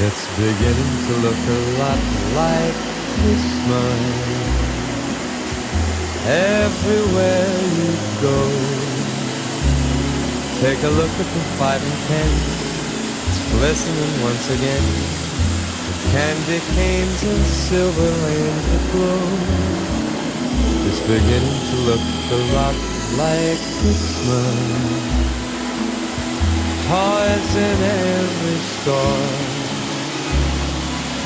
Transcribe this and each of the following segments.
It's beginning to look a lot like Christmas everywhere you go. Take a look at the 5 and 10, it's glistening once again. The candy canes and silver lanes that glow. It's beginning to look a lot like Christmas. Toys in every store,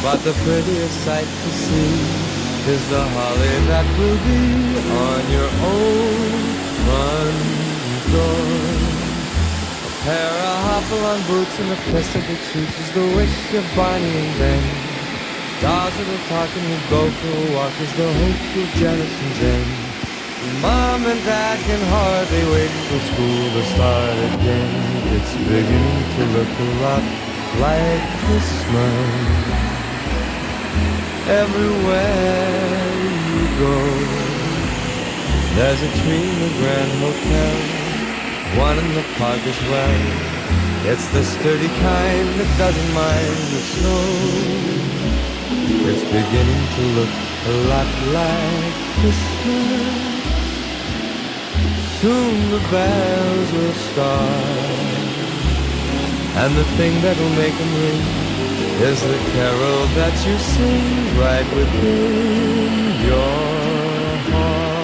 but the prettiest sight to see is the holly that will be on your own front door. A pair of hop-along boots and a pistol-bit shoes is the wish of Barney and Ben. Dolls that'll talk and will go for a walk is the hope of Janice and Jen. Mom and Dad can hardly wait for school to start again. It's beginning to look a lot like Christmas everywhere you go. There's a tree in the Grand Hotel, one in the park as well. It's the sturdy kind that doesn't mind the snow. It's beginning to look a lot like Christmas. Soon the bells will start, and the thing that'll make them ring is the carol that you sing right within your heart.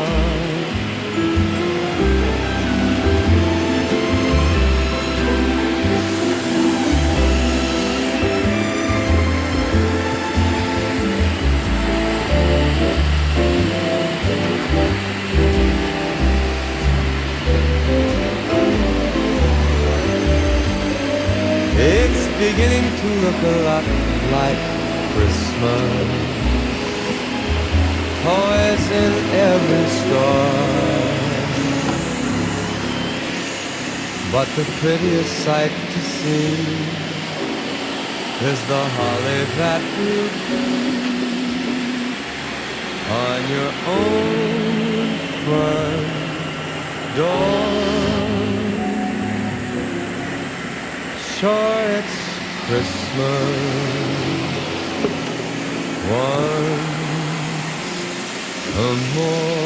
It's beginning to look a lot like Christmas. Toys in every store, but the prettiest sight to see is the holly that will be on your own front door. Sure, it's Christmas once more.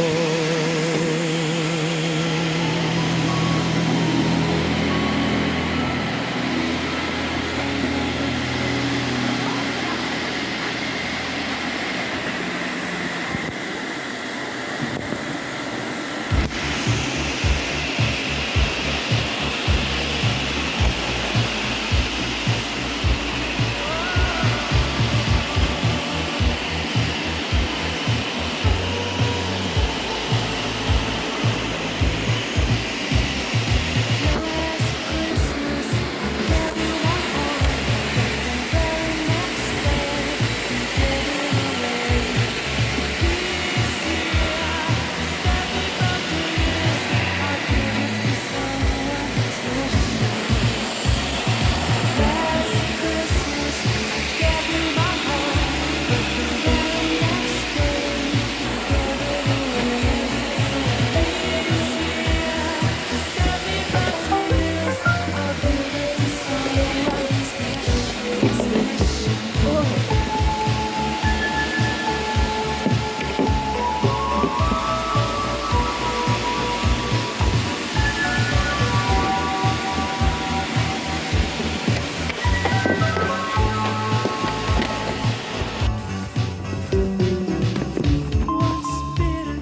Once bitten,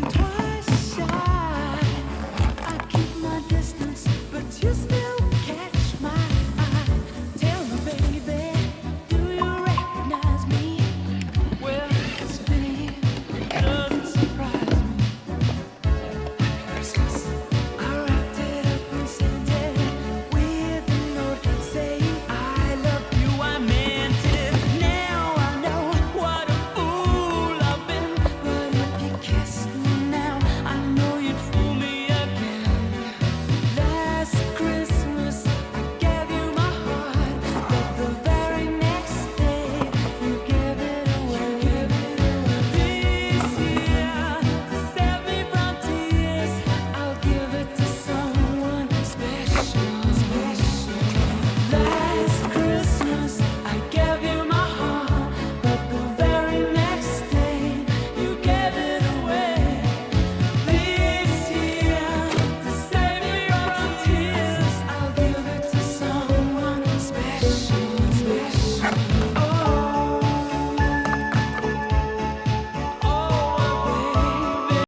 twice shy. I keep my distance.